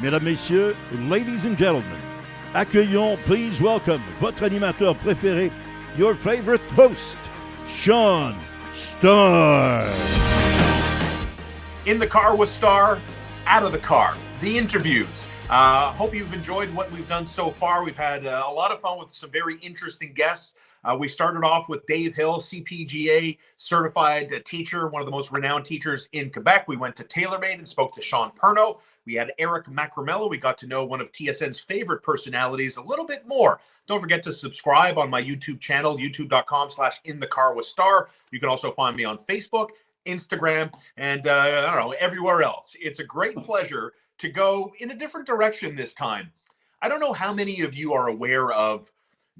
Mesdames, Messieurs, ladies and gentlemen, accueillons, please welcome, votre animateur préféré, your favorite host, Shaun Starr. In the car with Starr, out of the car, the interviews. Hope you've enjoyed what we've done so far. We've had a lot of fun with some very interesting guests. We started off with Dave Hill, CPGA certified teacher, one of the most renowned teachers in Quebec. We went to TaylorMade and spoke to Shaun Perno. We had Eric Macramello. We got to know one of TSN's favorite personalities a little bit more. Don't forget to subscribe on my YouTube channel, youtube.com/inthecarwithstarr. You can also find me on Facebook, Instagram, and I don't know, everywhere else. It's a great pleasure to go in a different direction this time. I don't know how many of you are aware of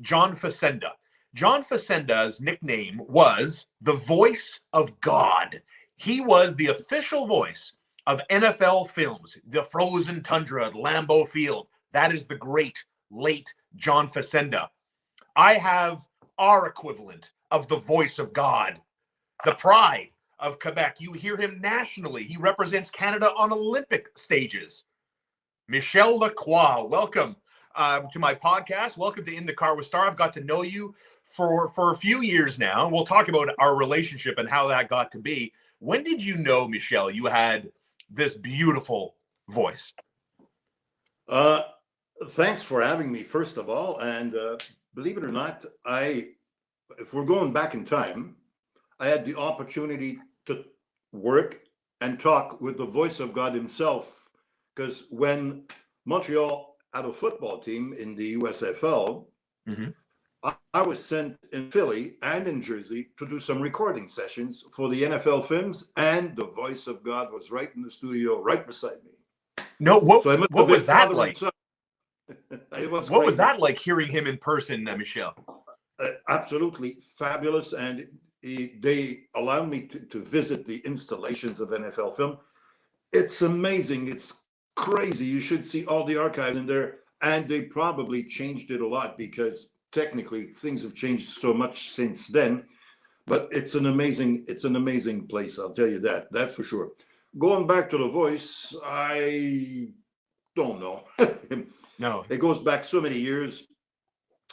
John Facenda. John Facenda's nickname was the Voice of God. He was the official voice of NFL films, the Frozen Tundra at Lambeau Field. That is the great, late John Facenda. I have our equivalent of the Voice of God, the pride of Quebec. You hear him nationally. He represents Canada on Olympic stages. Michel Lacroix, welcome to my podcast. Welcome to In the Car with Starr. I've got to know you for a few years now, and we'll talk about our relationship and how that got to be. When did you know, Michel, you had this beautiful voice? Thanks for having me, first of all. And believe it or not, if we're going back in time, I had the opportunity to work and talk with the Voice of God himself, because when Montreal had a football team in the USFL, I was sent in Philly and in Jersey to do some recording sessions for the NFL films, and the Voice of God was right in the studio, right beside me. No, what was that like? What was that like, hearing him in person, Michel? Absolutely fabulous, and they allowed me to visit the installations of NFL film. It's amazing. It's crazy. You should see all the archives in there, and they probably changed it a lot because technically things have changed so much since then. But it's an amazing place, I'll tell you that. That's for sure. Going back to the Voice, I don't know. No, it goes back so many years.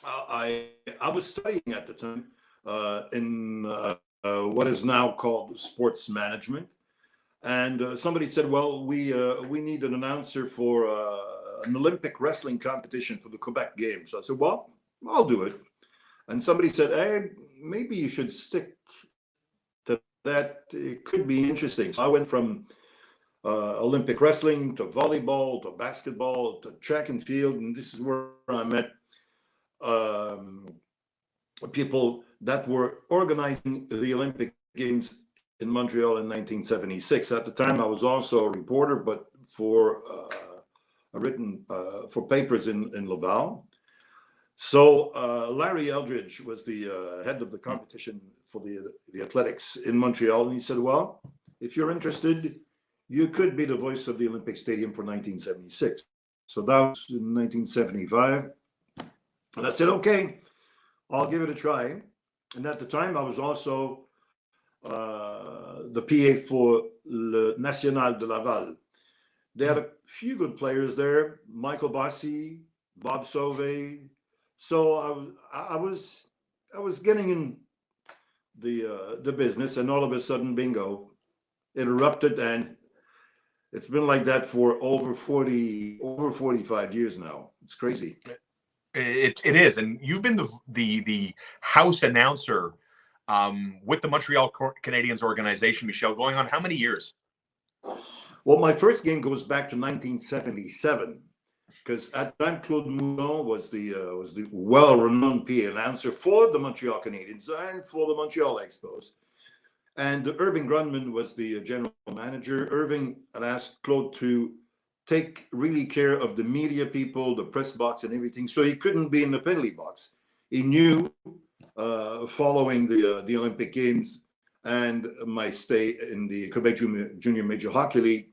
I was studying at the time in what is now called sports management, and somebody said, "Well, we need an announcer for an Olympic wrestling competition for the Quebec Games." So I said, "Well, I'll do it." And somebody said, "Hey, maybe you should stick to that. It could be interesting." So I went from Olympic wrestling to volleyball to basketball to track and field, and this is where I met people that were organizing the Olympic Games in Montreal in 1976. At the time, I was also a reporter, but for for papers in Laval. So Larry Eldridge was the head of the competition for the athletics in Montreal, and he said, "Well, if you're interested, you could be the voice of the Olympic Stadium for 1976." So that was in 1975. And I said, "Okay, I'll give it a try." And at the time, I was also the PA for Le National de Laval. They had a few good players there, Michael Bossy, Bob Sauvé. So I was getting in the business, and all of a sudden, bingo, it erupted, and it's been like that for over 45 years now. It's crazy. It is, and you've been the house announcer with the Montreal Canadiens organization, Michel, going on how many years? Well, my first game goes back to 1977, because at that time Claude Mouton was the well-renowned PA announcer for the Montreal Canadiens and for the Montreal Expos. And Irving Grundman was the general manager. Irving had asked Claude to take really care of the media people, the press box and everything, so he couldn't be in the penalty box. He knew, following the Olympic Games and my stay in the Quebec Junior Major Hockey League,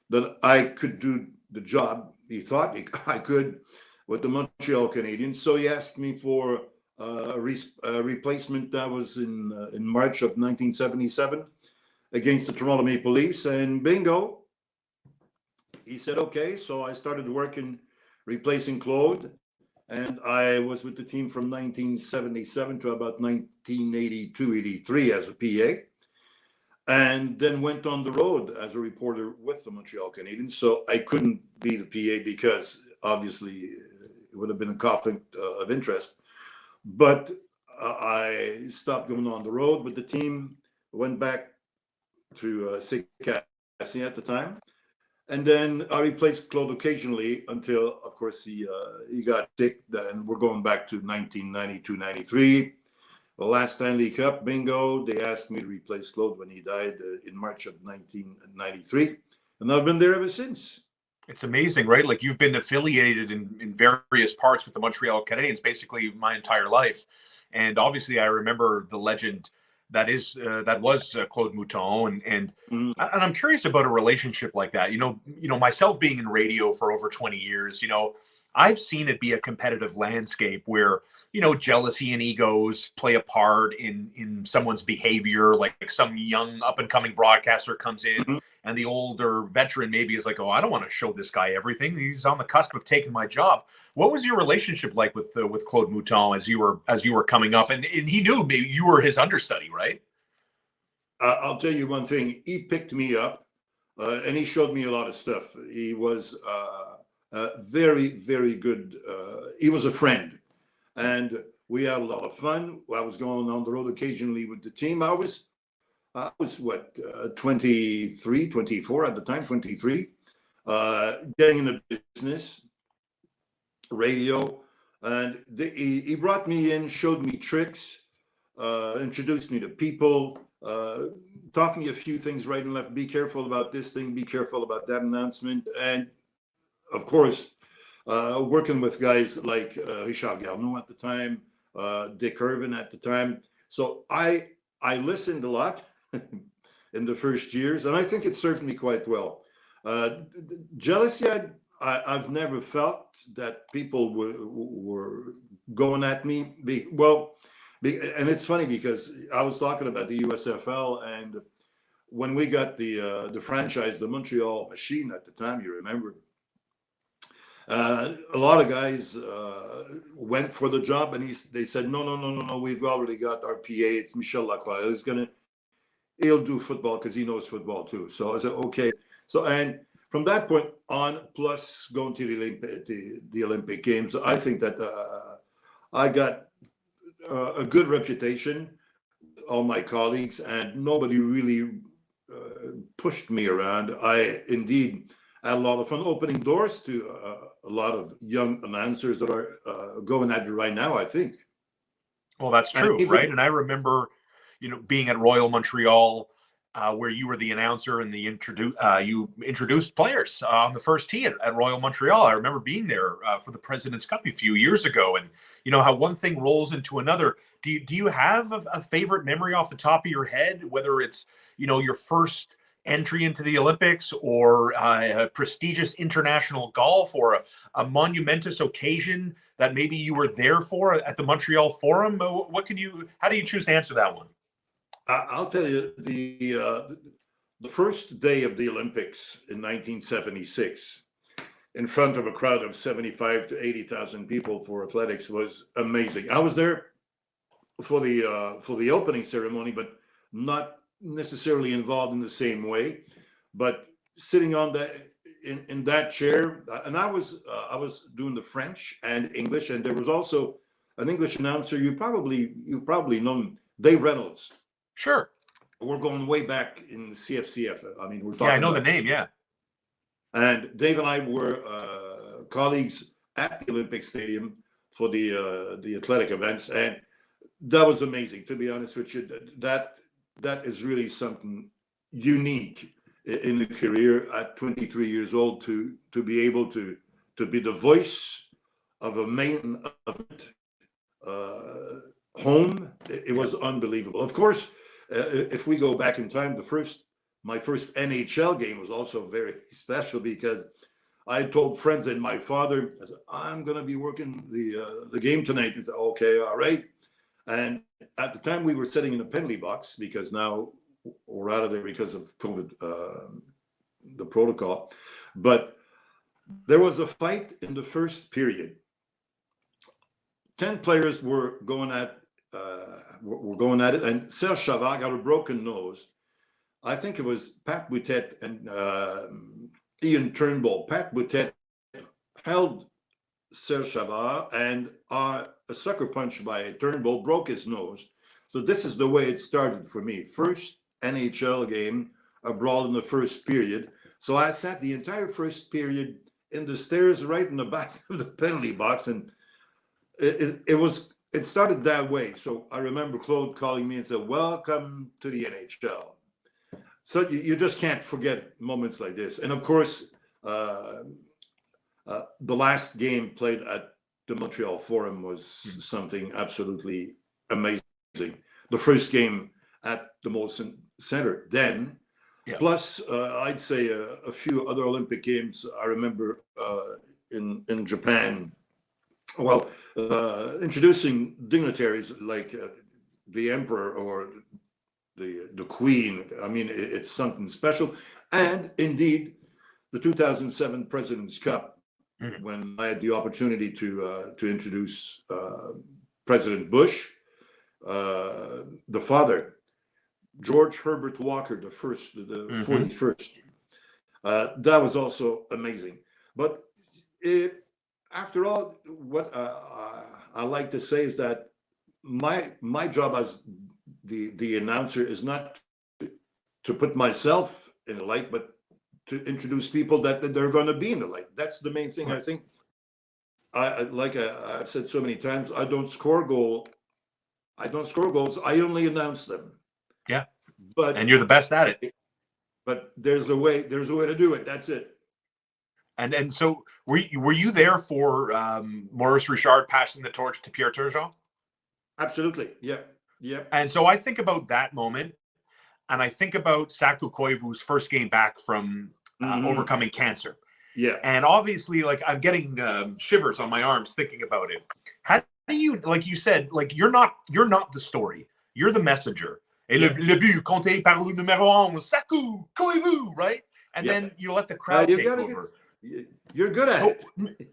that I could do the job. He thought I could with the Montreal Canadiens. So he asked me for a replacement. That was in March of 1977 against the Toronto Maple Leafs, and bingo, he said, okay. So I started working, replacing Claude. And I was with the team from 1977 to about 1982, 83 as a PA. And then went on the road as a reporter with the Montreal Canadiens. So I couldn't be the PA because obviously it would have been a conflict of interest. But I stopped going on the road with the team, went back to Sick at the time. And then I replaced Claude occasionally until, of course, he got sick. Then we're going back to 1992, 93. The last Stanley Cup, bingo. They asked me to replace Claude when he died in March of 1993. And I've been there ever since. It's amazing, right? Like you've been affiliated in various parts with the Montreal Canadiens basically my entire life. And obviously I remember the legend that was Claude Mouton, and I'm curious about a relationship like that. You know, myself being in radio for over 20 years, you know, I've seen it be a competitive landscape where, you know, jealousy and egos play a part in someone's behavior. Like some young up and coming broadcaster comes in, and the older veteran maybe is like, oh, I don't want to show this guy everything. He's on the cusp of taking my job. What was your relationship like with Claude Mouton as you were coming up? And he knew maybe you were his understudy, right? I'll tell you one thing. He picked me up, and he showed me a lot of stuff. He was very, very good. He was a friend, and we had a lot of fun. I was going on the road occasionally with the team. I was what, 23, 24 at the time, 23, getting in the business, radio, and he brought me in, showed me tricks, introduced me to people, taught me a few things right and left. Be careful about this thing, be careful about that announcement. And of course, working with guys like Richard Garneau at the time, Dick Irvin at the time. So I listened a lot in the first years, and I think it served me quite well. Jealousy, I've never felt that people were going at me. And it's funny because I was talking about the USFL, and when we got the franchise, the Montreal Machine at the time, you remember, a lot of guys went for the job, and they said, no, we've already got our PA. It's Michel Lacroix. He'll do football because he knows football too. So I said, okay. So, and from that point on, plus going to the Olympic Games, I think that I got a good reputation with all my colleagues, and nobody really pushed me around. I indeed had a lot of fun opening doors to a lot of young announcers that are going at it right now, I think. Well, that's true, right? And I remember, you know, being at Royal Montreal, where you were the announcer and you introduced players on the first tee at Royal Montreal. I remember being there for the President's Cup a few years ago, and you know how one thing rolls into another. Do you have a favorite memory off the top of your head, whether it's, you know, your first entry into the Olympics or a prestigious international golf or a monumentous occasion that maybe you were there for at the Montreal Forum? How do you choose to answer that one? I'll tell you, the first day of the Olympics in 1976, in front of a crowd of 75 to 80,000 people for athletics, was amazing. I was there for the opening ceremony, but not necessarily involved in the same way. But sitting on in that chair, and I was doing the French and English, and there was also an English announcer. You've probably known him, Dave Reynolds. Sure. We're going way back in the CFCF. I mean, we're talking. Yeah, I know the name. Yeah. And Dave and I were colleagues at the Olympic Stadium for the athletic events, and that was amazing. To be honest with you, that is really something unique in a career at 23 years old to be able to be the voice of a main event home. It was unbelievable. Of course. If we go back in time, my first NHL game was also very special because I told friends and my father, I said, I'm going to be working the game tonight. He said, okay, all right. And at the time we were sitting in a penalty box because now we're out of there because of COVID, the protocol. But there was a fight in the first period. 10 players were going at it, and Serge Chavard got a broken nose. I think it was Pat Boutet and Ian Turnbull. Pat Boutet held Serge Chavard, and a sucker punch by Turnbull broke his nose. So this is the way it started for me. First NHL game, a brawl in the first period. So I sat the entire first period in the stairs right in the back of the penalty box, and it started that way. So I remember Claude calling me and said, "Welcome to the NHL." So you just can't forget moments like this. And of course, the last game played at the Montreal Forum was something absolutely amazing. The first game at the Molson Center then, plus I'd say a few other Olympic games. I remember in Japan, well, introducing dignitaries like the emperor or the queen. I mean, it's something special. And indeed, the 2007 President's Cup, when I had the opportunity to introduce President Bush, the father, George Herbert Walker, the 41st. That was also amazing. But after all, what I like to say is that my job as the announcer is not to put myself in the light, but to introduce people that they're going to be in the light. That's the main thing. I think. I've said so many times, I don't score goals. I only announce them. Yeah. And you're the best at it. But there's a way to do it. That's it. And so were you there for Maurice Richard passing the torch to Pierre Turgeon? Absolutely. Yeah. And so I think about that moment, and I think about Saku Koivu's first game back from overcoming cancer. Yeah. And obviously, like, I'm getting shivers on my arms thinking about it. How do you, like you said, like, you're not the story. You're the messenger. Et le but compté par le numéro 11, Saku Koivu, right? And then you let the crowd take over. You're good at it.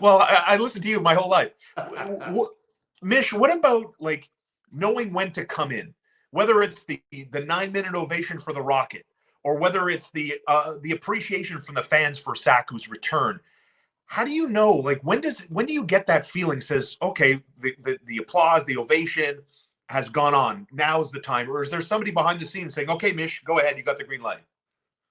Well, I listened to you my whole life. Mish, what about, like, knowing when to come in? Whether it's the 9-minute ovation for the Rocket, or whether it's the appreciation from the fans for Saku's return. How do you know, like, when do you get that feeling, says, okay, the applause, the ovation has gone on, now's the time? Or is there somebody behind the scenes saying, okay, Mish, go ahead, you got the green light?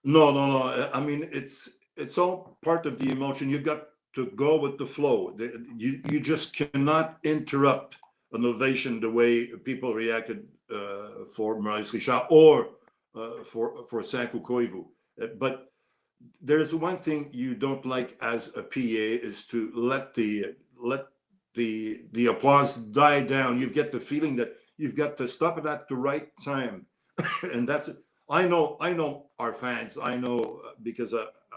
No. I mean, it's all part of the emotion. You got to go with the flow. You just cannot interrupt an ovation the way people reacted for Maurice Richard or for Saku Koivu. But there's one thing you don't like as a PA is to let the applause die down. You get the feeling that you've got to stop it at the right time, and that's it. I know our fans. I know because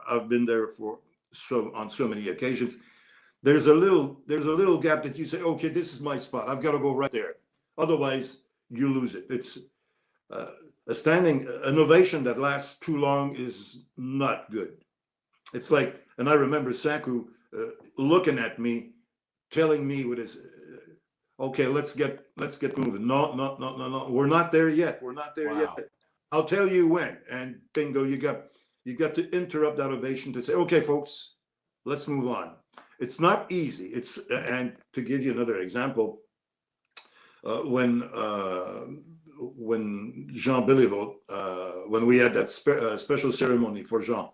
I've been there on so many occasions. There's a little gap that you say, okay, this is my spot. I've got to go right there. Otherwise, you lose it. It's an ovation that lasts too long is not good. It's like, and I remember Saku looking at me, telling me with his, okay, let's get moving. No, we're not there yet. We're not there yet. I'll tell you when. And bingo, you got to interrupt that ovation to say, okay, folks, let's move on. It's not easy. And to give you another example, when Jean Béliveau, when we had that special ceremony for Jean,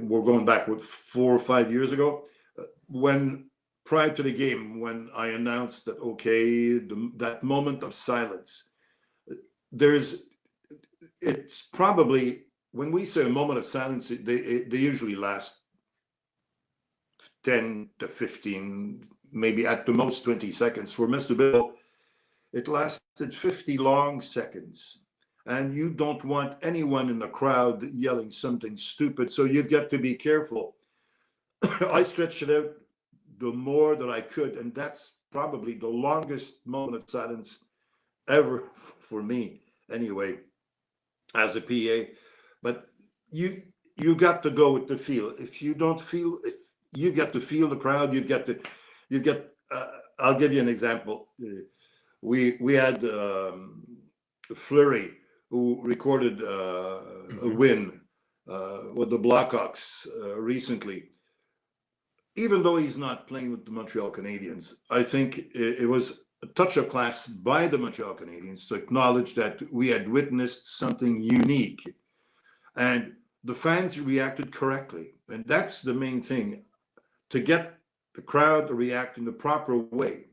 we're going back 4 or 5 years ago, when prior to the game, when I announced that, okay, that moment of silence, it's probably, when we say a moment of silence, they usually last 10 to 15, maybe at the most 20 seconds. For Mr. Bill, it lasted 50 long seconds. And you don't want anyone in the crowd yelling something stupid, so you've got to be careful. I stretched it out the more that I could, and that's probably the longest moment of silence ever for me, anyway, as a PA. but you got to go with the feel. If you don't feel, if you get to feel the crowd, you get. I'll give you an example. We had Fleury, who recorded a win with the Blackhawks recently. Even though he's not playing with the Montreal Canadiens, I think it was a touch of class by the Montreal Canadiens to acknowledge that we had witnessed something unique. And the fans reacted correctly. And that's the main thing, to get the crowd to react in the proper way.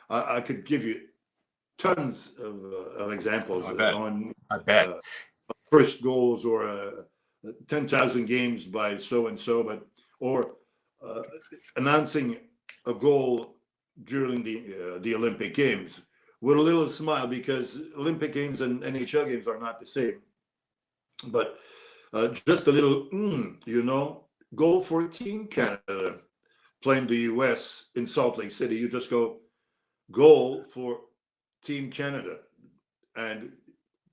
I could give you tons of examples on first goals or 10,000 games by so-and-so, but or announcing a goal during the Olympic Games with a little smile, because Olympic Games and NHL games are not the same. But just a little, goal for Team Canada playing the US in Salt Lake City. You just go, goal for Team Canada, and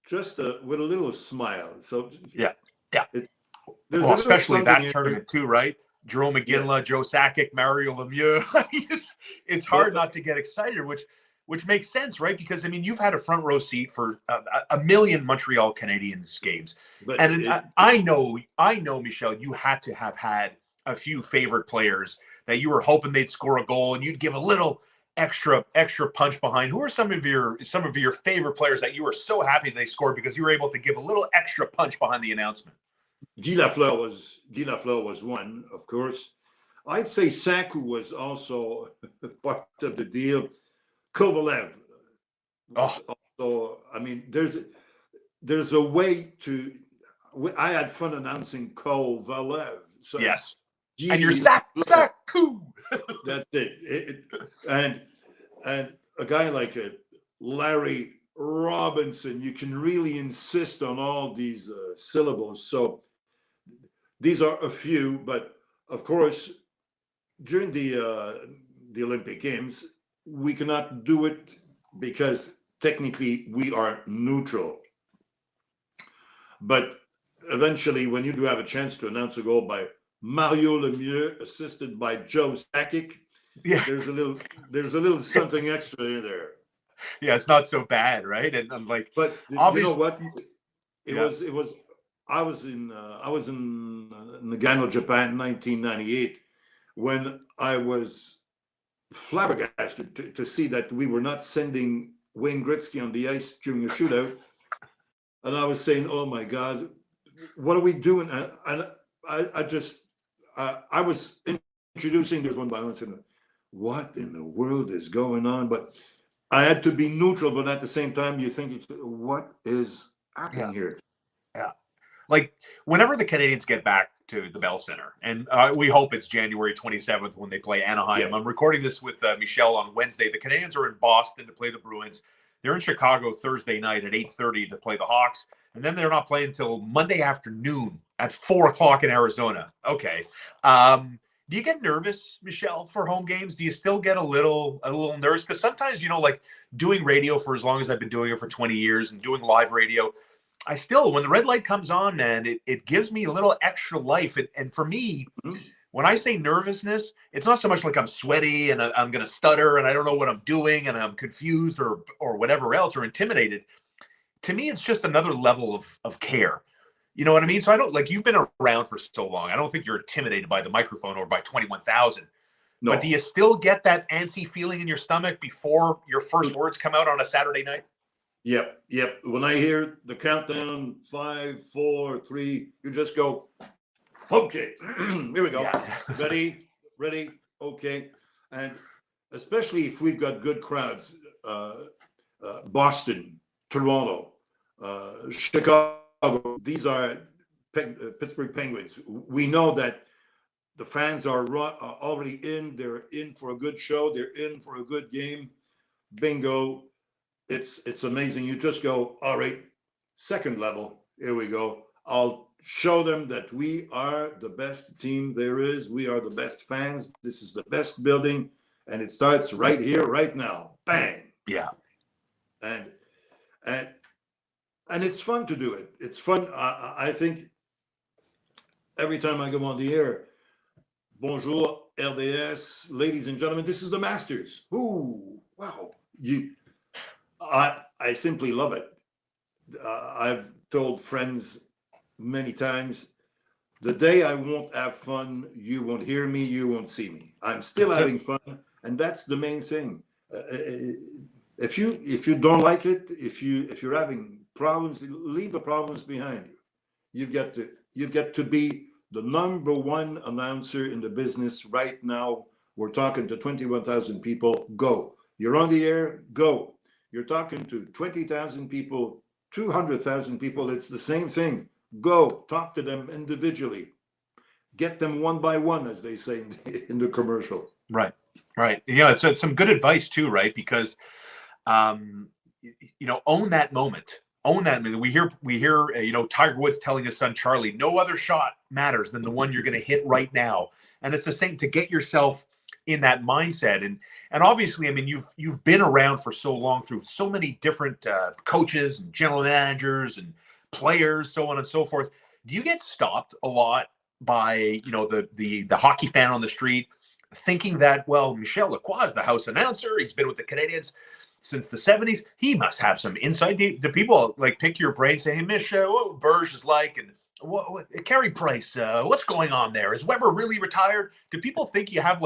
just with a little smile. So yeah. Well, especially that tournament too, right? Jerome McGinley, Joe Sakic, Mario Lemieux. It's hard not to get excited, which makes sense, right? Because I mean, you've had a front row seat for a million Montreal Canadiens games, and I know, Michel, you had to have had a few favorite players that you were hoping they'd score a goal, and you'd give a little extra punch behind. Who are some of your favorite players that you were so happy they scored because you were able to give a little extra punch behind the announcement? Guy Lafleur was one, of course. I'd say Saku was also part of the deal. Kovalev. Also, I mean, there's a way to. I had fun announcing Kovalev. So yes, and your Saku. That's it. And a guy like Larry Robinson, you can really insist on all these syllables. So these are a few, but of course, during the Olympic Games, we cannot do it because technically we are neutral. But eventually, when you do have a chance to announce a goal by Mario Lemieux, assisted by Joe Sakic, there's a little something extra in there. Yeah, it's not so bad, right? And I'm like, but obviously, you know what? It was. I was in Nagano, Japan, in 1998, when I was flabbergasted to see that we were not sending Wayne Gretzky on the ice during a shootout, and I was saying, "Oh my God, what are we doing?" And I was introducing this one by one, saying, "What in the world is going on?" But I had to be neutral, but at the same time, you think, "What is happening here?" Yeah. Like, whenever the Canadiens get back to the Bell Center, and we hope it's January 27th when they play Anaheim. Yeah. I'm recording this with Michel on Wednesday. The Canadiens are in Boston to play the Bruins. They're in Chicago Thursday night at 8:30 to play the Hawks. And then they're not playing until Monday afternoon at 4 o'clock in Arizona. Okay. Do you get nervous, Michel, for home games? Do you still get a little nervous? Because sometimes, like doing radio for as long as I've been doing it for 20 years and doing live radio, I still, when the red light comes on, man, it gives me a little extra life. And for me, when I say nervousness, it's not so much like I'm sweaty and I'm going to stutter and I don't know what I'm doing and I'm confused or whatever else, or intimidated. To me, it's just another level of care. You know what I mean? So I don't, like, you've been around for so long. I don't think you're intimidated by the microphone or by 21,000. No. But do you still get that antsy feeling in your stomach before your first words come out on a Saturday night? Yep. When I hear the countdown, 5, 4, 3, you just go, okay, here we go. Yeah. Ready, okay. And especially if we've got good crowds, Boston, Toronto, Chicago, these are Pittsburgh Penguins. We know that the fans are already in. They're in for a good show. They're in for a good game. Bingo. It's amazing. You just go, all right, second level. Here we go. I'll show them that we are the best team there is. We are the best fans. This is the best building. And it starts right here, right now. Bang. Yeah. And and it's fun to do it. It's fun. I think every time I go on the air, bonjour, RDS, ladies and gentlemen, this is the Masters. Ooh, wow. I simply love it. I've told friends many times, the day I won't have fun, you won't hear me, you won't see me. I'm still having fun, and that's the main thing. If you don't like it, if you're having problems, leave the problems behind you. You've got to be the number one announcer in the business right now. We're talking to 21,000 people. Go. You're on the air. Go. You're talking to 20,000 people, 200,000 people. It's the same thing. Go. Talk to them individually. Get them one by one, as they say in the commercial. Right. Right. Yeah, it's some good advice too, right? Because own that moment. Own that moment. We hear Tiger Woods telling his son Charlie, no other shot matters than the one you're going to hit right now. And it's the same, to get yourself in that mindset. And obviously, I mean, you've been around for so long through so many different coaches and general managers and players, so on and so forth. Do you get stopped a lot by, the hockey fan on the street thinking that, well, Michel Lacroix is the house announcer. He's been with the Canadiens since the 70s. He must have some insight. Do people like pick your brain, say, hey, Mich, what Berge is like, and what Carey Price, what's going on there? Is Weber really retired? Do people think you have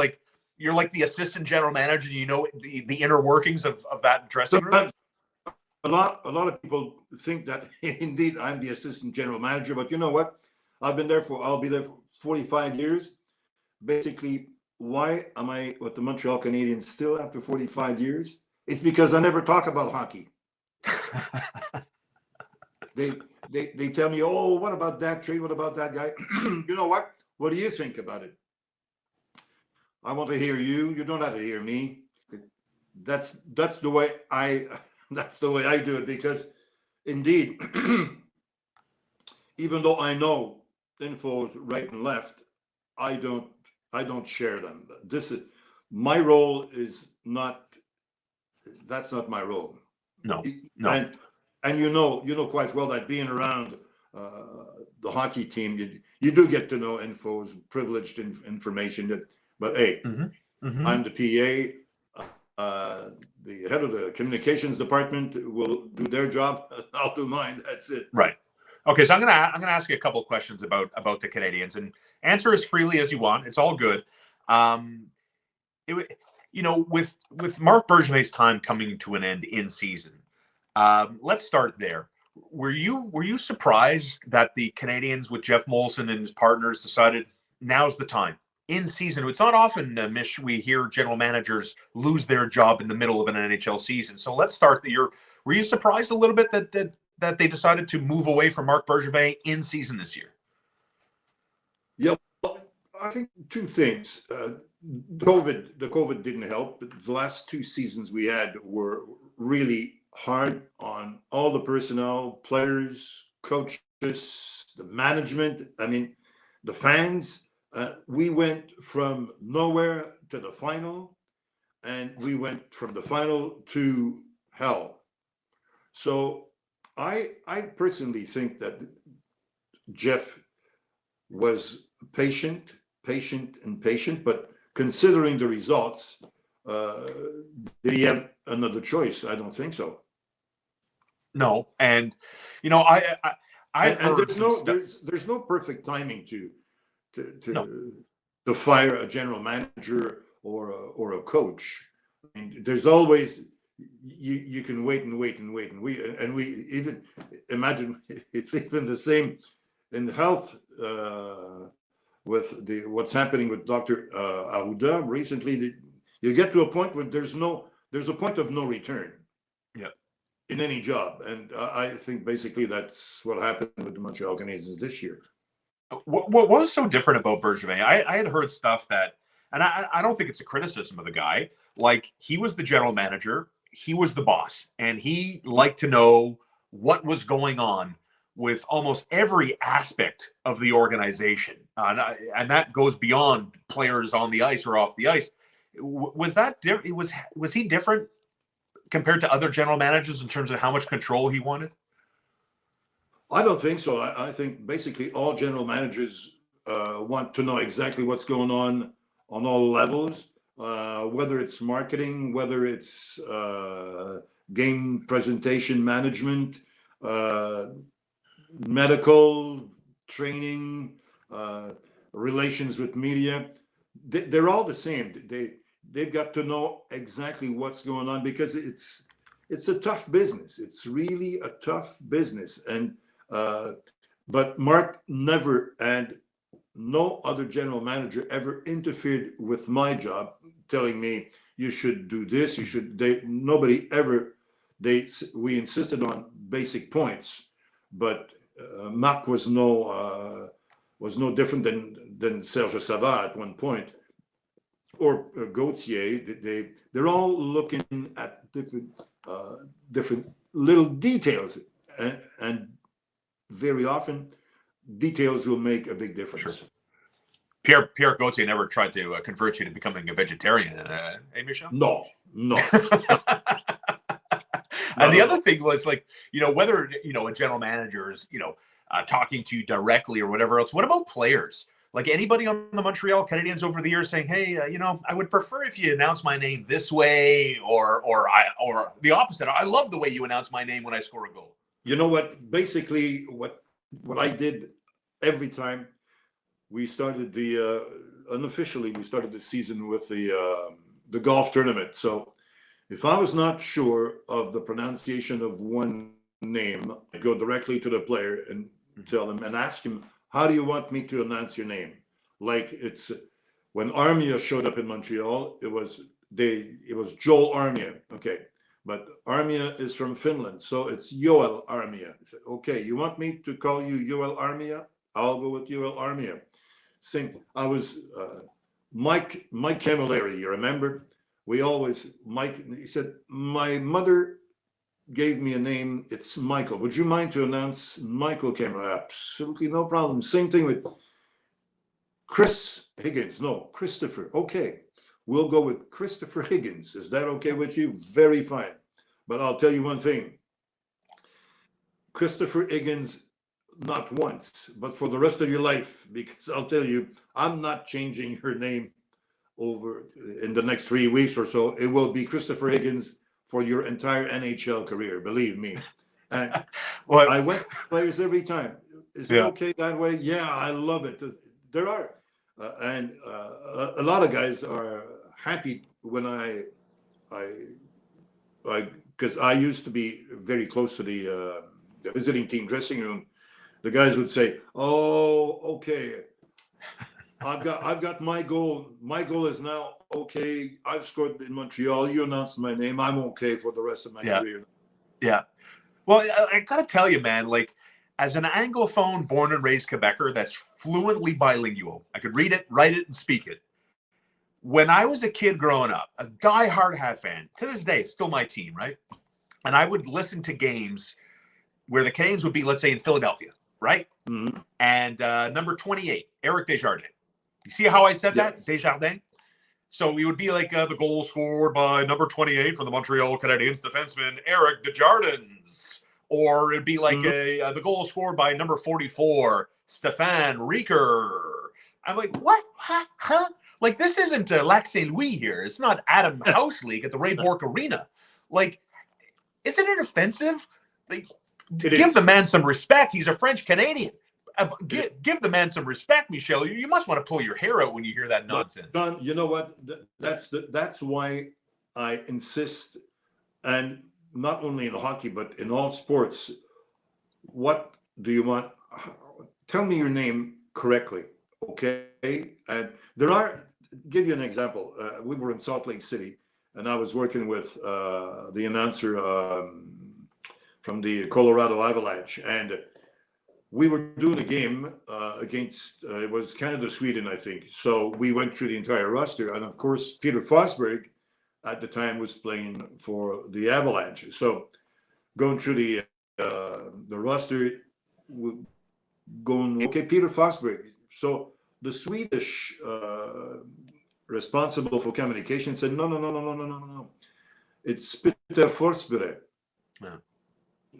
you're like the assistant general manager, the inner workings of that dressing room? A lot of people think that indeed I'm the assistant general manager, but you know what? I'll be there for 45 years. Basically, why am I with the Montreal Canadiens still after 45 years? It's because I never talk about hockey. They tell me, oh, what about that trade? What about that guy? You know what? What do you think about it? I want to hear you. You don't have to hear me. That's the way I do it, because indeed, even though I know infos right and left, I don't share them. This is my role. That's not my role. No. And you know quite well that being around the hockey team, you do get to know infos, privileged information. But hey, I'm the PA. The head of the communications department will do their job. I'll do mine. That's it. Right. Okay, so I'm gonna ask you a couple of questions about the Canadiens, and answer as freely as you want. It's all good. With Marc Bergevin's time coming to an end in season, let's start there. Were you surprised that the Canadiens, with Jeff Molson and his partners, decided now's the time in season? It's not often, Mich, we hear general managers lose their job in the middle of an NHL season. So let's start the year. Were you surprised a little bit that they decided to move away from Marc Bergevin in season this year? Yeah, I think two things. The COVID didn't help. The last two seasons we had were really hard on all the personnel, players, coaches, the management. I mean, the fans. We went from nowhere to the final, and we went from the final to hell. So I personally think that Jeff was patient, but considering the results, did he have another choice? I don't think so. No, and there's no perfect timing to fire a general manager or a coach. I mean, there's always you can wait and we even imagine it's even the same in health with what's happening with Dr. Arruda recently. You get to a point where there's a point of no return. Yeah. In any job, and I think basically that's what happened with the Montreal Canadiens this year. What was so different about Bergevin? I had heard stuff that, and I don't think it's a criticism of the guy. Like, he was the general manager, he was the boss, and he liked to know what was going on with almost every aspect of the organization, and that goes beyond players on the ice or off the ice. Was that was he different compared to other general managers in terms of how much control he wanted? I don't think so. I think basically all general managers want to know exactly what's going on all levels, whether it's marketing, whether it's game presentation management, medical training, relations with media. They're all the same. They've got to know exactly what's going on because it's a tough business. It's really a tough business. And but Mark never, and no other general manager ever interfered with my job, telling me you should do this, you should. Nobody ever. We insisted on basic points, but Mark was no different than Serge Savard at one point, or Gauthier. They're all looking at different little details, and very often details will make a big difference. Sure. Pierre Gauthier never tried to convert you to becoming a vegetarian, eh, Michel? No. And the other thing was, like, whether, a general manager is, talking to you directly or whatever else. What about players? Like, anybody on the Montreal Canadiens over the years saying, hey, I would prefer if you announce my name this way, or the opposite. I love the way you announce my name when I score a goal. You know what? Basically, what I did every time we started unofficially, we started the season with the golf tournament. So if I was not sure of the pronunciation of one name, I'd go directly to the player and tell him and ask him, how do you want me to announce your name? Like, it's when Armia showed up in Montreal, it was Joel Armia. Okay. But Armia is from Finland, so it's Joel Armia. I said, okay, you want me to call you Joel Armia? I'll go with Joel Armia. Same. I was Mike Camilleri. You remember? Mike. He said, my mother gave me a name. It's Michael. Would you mind to announce Michael Camilleri? Absolutely no problem. Same thing with Chris Higgins. No, Christopher. Okay. We'll go with Christopher Higgins. Is that okay with you? Very fine. But I'll tell you one thing. Christopher Higgins, not once, but for the rest of your life, because I'll tell you, I'm not changing your name over in the next 3 weeks or so. It will be Christopher Higgins for your entire NHL career, believe me. And well, I went to players every time. Is it okay that way? Yeah, I love it. There are. And a lot of guys are happy when I because I used to be very close to the visiting team dressing room. The guys would say, "Oh, okay, I've got my goal. My goal is now okay. I've scored in Montreal. You announced my name. I'm okay for the rest of my career." Yeah. Well, I gotta tell you, man, like, as an Anglophone, born and raised Quebecer that's fluently bilingual, I could read it, write it, and speak it. When I was a kid growing up, a diehard Habs fan, to this day, still my team, right? And I would listen to games where the Canadiens would be, let's say, in Philadelphia, right? Mm-hmm. And number 28, Eric Desjardins. You see how I said that? Desjardins? So we would be like the goal scored by number 28 for the Montreal Canadiens defenseman, Eric Desjardins. Or it'd be like the goal scored by number 44, Stéphane Ricoeur. I'm like, what? Huh? Like, this isn't Lac St. Louis here. It's not Adam House League at the Ray Bourque Arena. Like, isn't it offensive? Like, give the man some respect. He's a French Canadian. Give the man some respect, Michel. You must want to pull your hair out when you hear that nonsense. Don, you know what? That's why I insist, and not only in hockey, but in all sports. What do you want? Tell me your name correctly, okay? And give you an example. We were in Salt Lake City, and I was working with the announcer from the Colorado Avalanche, and we were doing a game against, it was Canada-Sweden, I think. So we went through the entire roster, and of course, Peter Forsberg at the time was playing for the Avalanche. So going through the roster, going, okay, Peter Forsberg. So the Swedish responsible for communication said, no. It's Peter Forsberg. Yeah.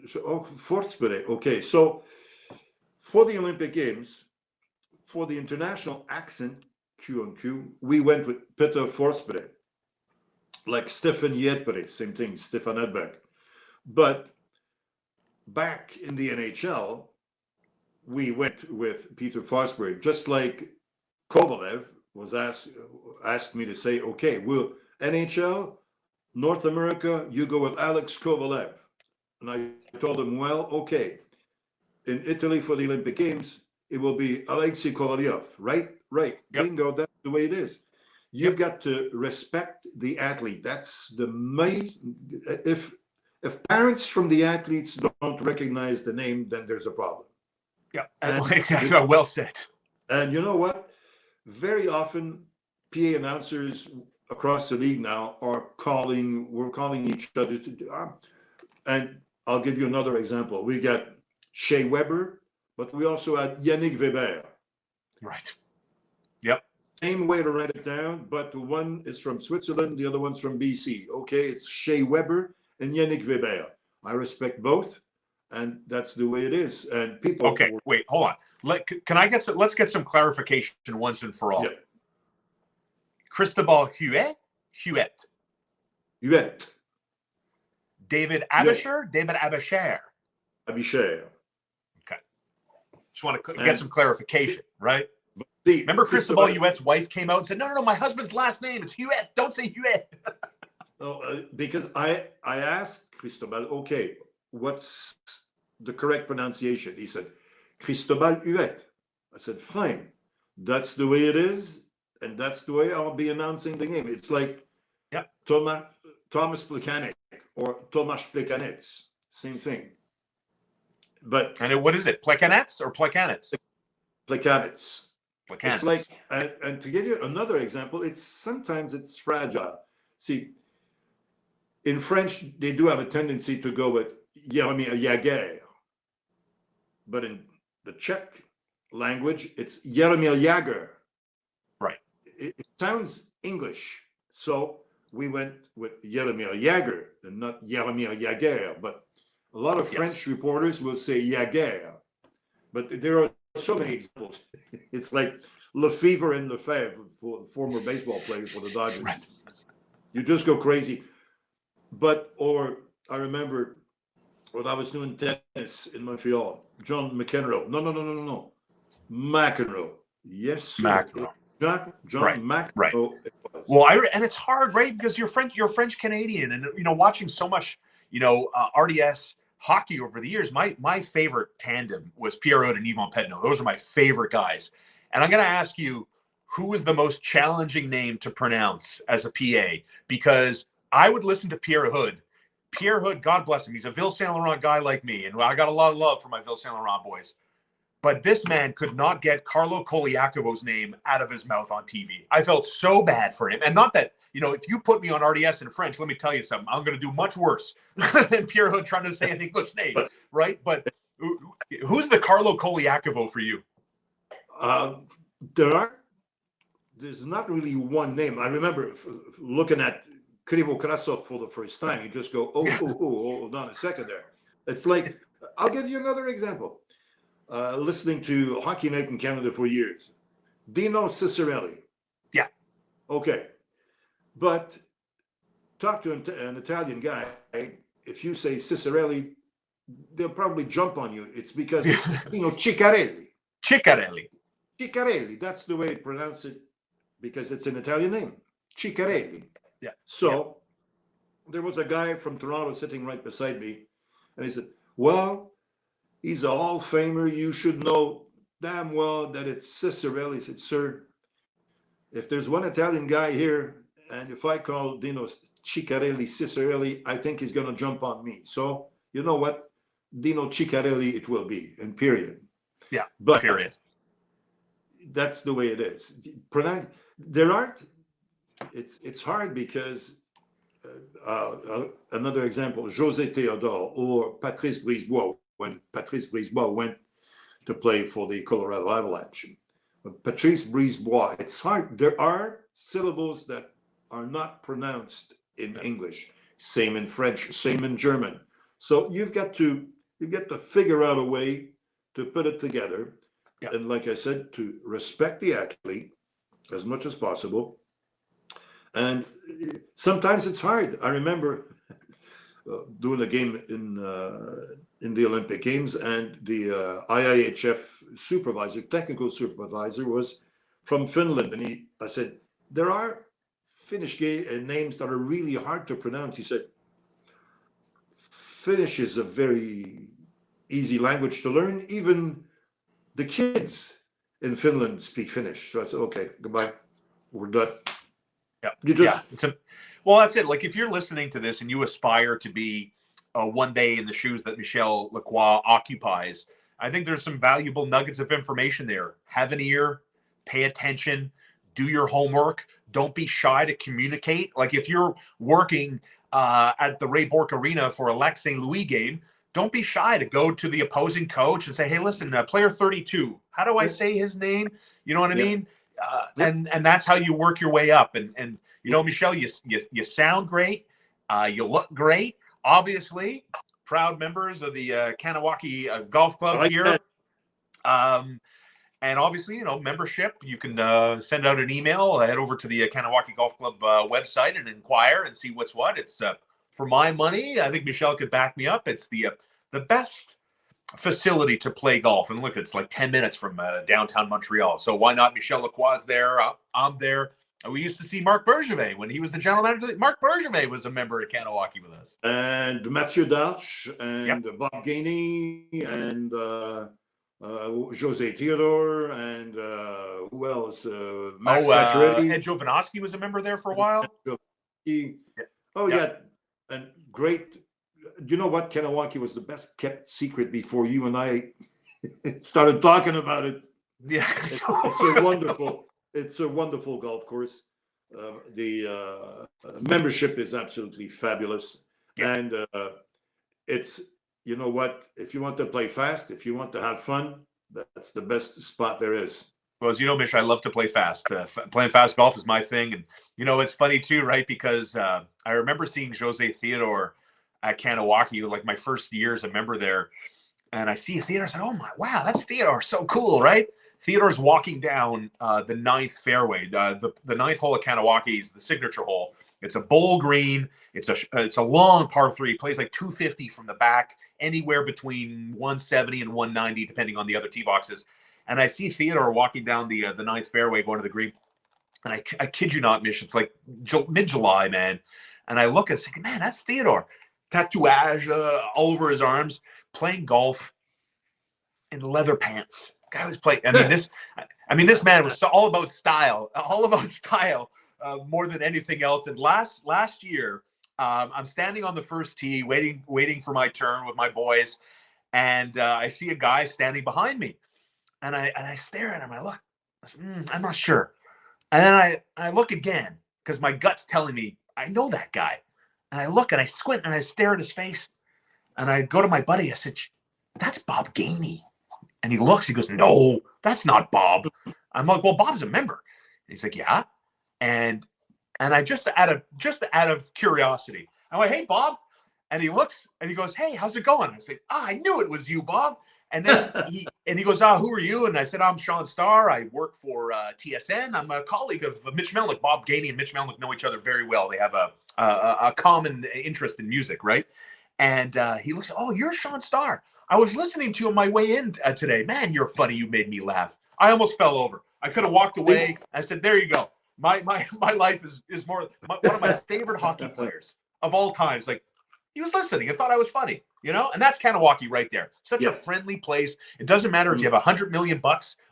So, Forsberg. Okay, so For the Olympic Games, for the international accent, Q on Q, we went with Peter Forsberg, like Stefan Jedberg, same thing, Stefan Edberg. But back in the NHL, we went with Peter Forsberg, just like Kovalev was asked me to say, okay, well, NHL, North America, you go with Alex Kovalev. And I told him, well, okay, in Italy for the Olympic Games, it will be Alexei Kovalev, right? Right. Yep. Bingo, that's the way it is. You've got to respect the athlete. That's the main. If parents from the athletes don't recognize the name, then there's a problem. Yeah, exactly. Well said. And you know what? Very often, PA announcers across the league now we're calling each other. And I'll give you another example. We got Shea Weber, but we also had Yannick Weber. Right. Yep. Same way to write it down, but one is from Switzerland, the other one's from BC. Okay, it's Shea Weber and Yannick Weber. I respect both, and that's the way it is. And people. Okay, wait, hold on. Let's get some clarification once and for all. Yeah. Cristobal Huet. David Abisher. David Abisher. Abisher. Okay. Just want to get some clarification, right? Remember Cristobal Huet's wife came out and said, no, my husband's last name, it's Huet. Don't say Huet. No, because I asked Cristobal, okay, what's the correct pronunciation? He said, Cristobal Huet. I said, fine. That's the way it is, and that's the way I'll be announcing the game. It's like Thomas Plekanec or Tomasz Plekanec. Same thing. And what is it? Plekanec or Plekanec? Plekanec. It's like, and to give you another example, sometimes it's fragile. See, in French, they do have a tendency to go with Jaromír Jágr. But in the Czech language, it's Jaromír Jágr. Right. It sounds English. So we went with Jaromír Jágr and not Jaromír Jágr. But a lot of French reporters will say Jágr. But there are so many examples. It's like Lefevre and Lefebvre, former baseball players for the Dodgers. Right. You just go crazy. Or I remember when I was doing tennis in Montreal, John McEnroe. No. McEnroe. Yes, sir. McEnroe. John McEnroe. Right. Well, and it's hard, right? Because you're French Canadian, and watching so much, RDS hockey over the years, my favorite tandem was Pierre Houde and Yvon Petteneau. Those are my favorite guys. And I'm going to ask you, who was the most challenging name to pronounce as a PA? Because I would listen to Pierre Houde. Pierre Houde, God bless him. He's a Ville Saint Laurent guy like me, and I got a lot of love for my Ville Saint Laurent boys. But this man could not get Carlo Koliakovo's name out of his mouth on TV. I felt so bad for him. And not that, if you put me on RDS in French, let me tell you something. I'm going to do much worse than Pierre Houde trying to say an English name, right? But who's the Carlo Koliakovo for you? There's not really one name. I remember looking at Krivo Krasov for the first time. You just go, hold on a second there. It's like, I'll give you another example. Listening to Hockey Night in Canada for years. Dino Ciccarelli. Yeah. Okay. But talk to an Italian guy. If you say Ciccarelli, they'll probably jump on you. It's because it's, Ciccarelli. Ciccarelli. That's the way to pronounce it because it's an Italian name. Ciccarelli. Yeah. So there was a guy from Toronto sitting right beside me, and he said, well, he's a Hall of Famer. You should know damn well that it's Ciccarelli. He said, sir, if there's one Italian guy here, and if I call Dino Ciccarelli Ciccarelli, I think he's going to jump on me. So, you know what? Dino Ciccarelli it will be, and period. Yeah, but period. That's the way it is. It's hard because, another example, José Théodore or Patrice Brisebois, when Patrice Brisebois went to play for the Colorado Avalanche. But Patrice Brisebois, it's hard. There are syllables that are not pronounced in English. Same in French, same in German. So you've got to figure out a way to put it together. Yeah. And like I said, to respect the athlete as much as possible. And sometimes it's hard. I remember doing a game in the Olympic Games, and the IIHF supervisor, technical supervisor, was from Finland, and I said, there are Finnish names that are really hard to pronounce. He said, Finnish is a very easy language to learn. Even the kids in Finland speak Finnish. So I said, okay, goodbye. We're done. Yeah. You just, well, that's it. Like if you're listening to this and you aspire to be one day in the shoes that Michel Lacroix occupies, I think there's some valuable nuggets of information there. Have an ear, pay attention, do your homework. Don't be shy to communicate. Like if you're working at the Ray Bourque Arena for a Lac St. Louis game, don't be shy to go to the opposing coach and say, hey, listen, player 32, how do I say his name? You know what I mean? And that's how you work your way up. And you know, Michel, you sound great. You look great. Obviously, proud members of the Kanawaki Golf Club here. And obviously, you know, membership, you can send out an email, head over to the Kanawaki Golf Club website and inquire and see what's what. It's for my money, I think Michel could back me up. It's the best facility to play golf. And look, it's like 10 minutes from downtown Montreal. So why not? Michel Lacroix there. I'm there. We used to see Marc Bergevin when he was the general manager. Marc Bergevin was a member at Kanawaki with us. And Mathieu Darche and Bob Gainey and Jose Theodore and who else? Max Pacioretty. Ed Jovanovski was a member there for a while. And great. You know what? Kanawaki was the best kept secret before you and I started talking about it. Yeah, it's a wonderful golf course. The membership is absolutely fabulous, and it's, you know what? If you want to play fast, if you want to have fun, that's the best spot there is. Well, as you know, Mish, I love to play fast. Playing fast golf is my thing, and you know it's funny too, right? Because I remember seeing Jose Theodore at Kanawaki, like my first year as a member there, and I see Theodore. I said, "Oh my, wow, that's Theodore! So cool, right?" Theodore's walking down the ninth fairway. The ninth hole at Kanawaki is the signature hole. It's a bowl green. It's a long par 3. He plays like 250 from the back, anywhere between 170 and 190, depending on the other tee boxes. And I see Theodore walking down the ninth fairway, going to the green. And I kid you not, Mish, it's like mid-July, man. And I look and say, man, that's Theodore. Tatouage all over his arms, playing golf in leather pants. Guy was playing. I mean, this man was all about style, more than anything else. And last year, I'm standing on the first tee, waiting for my turn with my boys, and I see a guy standing behind me, and I stare at him. I look, I'm not sure, and then I look again because my gut's telling me I know that guy, and I look and I squint and I stare at his face, and I go to my buddy. I said, "That's Bob Gainey." And he looks, he goes, "No, that's not Bob." I'm like, "Well, Bob's a member." And he's like, "Yeah." And I just out of curiosity, I went, "Hey, Bob." And he looks and he goes, "Hey, how's it going?" I said, "I knew it was you, Bob." And then he goes, "Who are you?" And I said, "I'm Shaun Starr. I work for TSN. I'm a colleague of Mitch Melnick." Bob Gainey and Mitch Melnick know each other very well. They have a common interest in music, right? And he looks, "Oh, you're Shaun Starr. I was listening to you on my way in today. Man, you're funny. You made me laugh." I almost fell over. I could have walked away. I said, "There you go. My life is more one of my favorite hockey players of all times." Like, he was listening and thought I was funny, you know? And that's Kanawaki right there. Such a friendly place. It doesn't matter if you have $100 million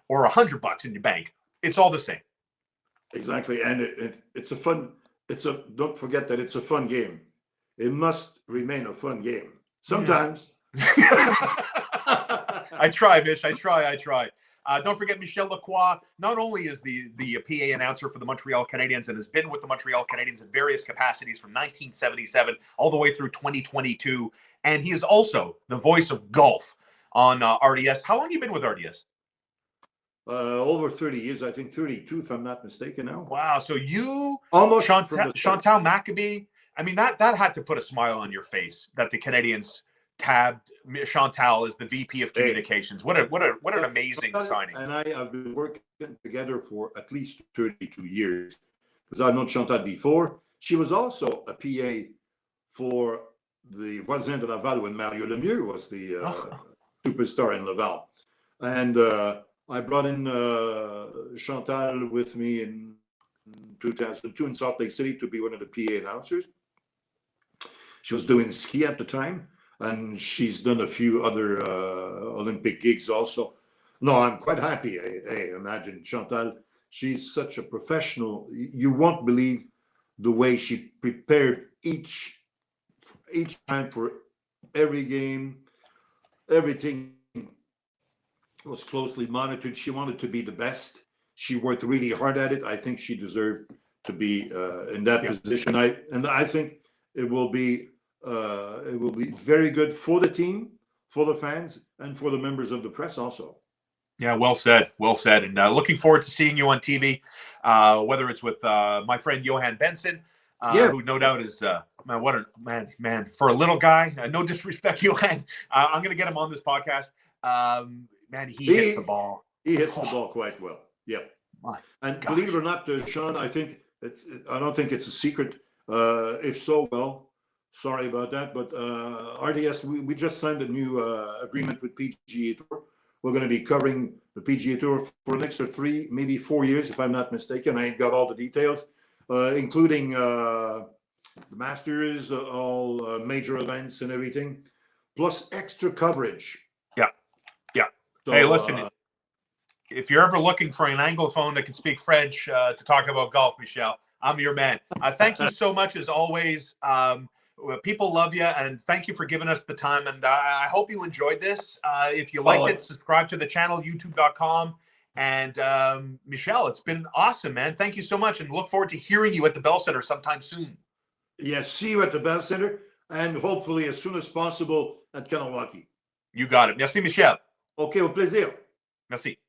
or $100 in your bank. It's all the same. Exactly. And it's a fun, don't forget that it's a fun game. It must remain a fun game. Sometimes. I try, Mish. I try. Don't forget, Michel Lacroix not only is the PA announcer for the Montreal Canadiens and has been with the Montreal Canadiens in various capacities from 1977 all the way through 2022, and he is also the voice of golf on RDS. How long have you been with RDS? Over 30 years, I think 32, if I'm not mistaken now. Wow. So you, almost Chantal Maccabi, I mean, that had to put a smile on your face that the Canadiens tabbed Chantal as the VP of Communications. What an amazing signing. And I have been working together for at least 32 years because I've known Chantal before. She was also a PA for the Voisin de Laval when Mario Lemieux was the superstar in Laval. And I brought in Chantal with me in 2002 in Salt Lake City to be one of the PA announcers. She was doing ski at the time, and she's done a few other Olympic gigs also. No, I'm quite happy. Hey, imagine Chantal. She's such a professional. You won't believe the way she prepared each time for every game. Everything was closely monitored. She wanted to be the best. She worked really hard at it. I think she deserved to be in that position. I think it will be very good for the team, for the fans, and for the members of the press also. Yeah, well said. Well said. And looking forward to seeing you on TV, whether it's with my friend Johan Benson, who no doubt is what a man for a little guy. No disrespect, Johan. I'm going to get him on this podcast. Man, he hits the ball. He hits the ball quite well. Yeah. And believe it or not, Shaun, I don't think it's a secret. If so, well, sorry about that. But RDS, we just signed a new agreement with PGA Tour. We're going to be covering the PGA Tour for the next 3, maybe 4 years, if I'm not mistaken. I ain't got all the details, including the Masters, all major events and everything, plus extra coverage. Yeah. So, hey, listen, if you're ever looking for an Anglophone that can speak French to talk about golf, Michel, I'm your man. Thank you so much, as always. People love you, and thank you for giving us the time. And I hope you enjoyed this. If you liked it, subscribe to the channel, youtube.com. And Michel, it's been awesome, man. Thank you so much, and look forward to hearing you at the Bell Center sometime soon. Yes, see you at the Bell Center, and hopefully as soon as possible at Kanawaki. You got it. Merci, Michel. OK, au plaisir. Merci.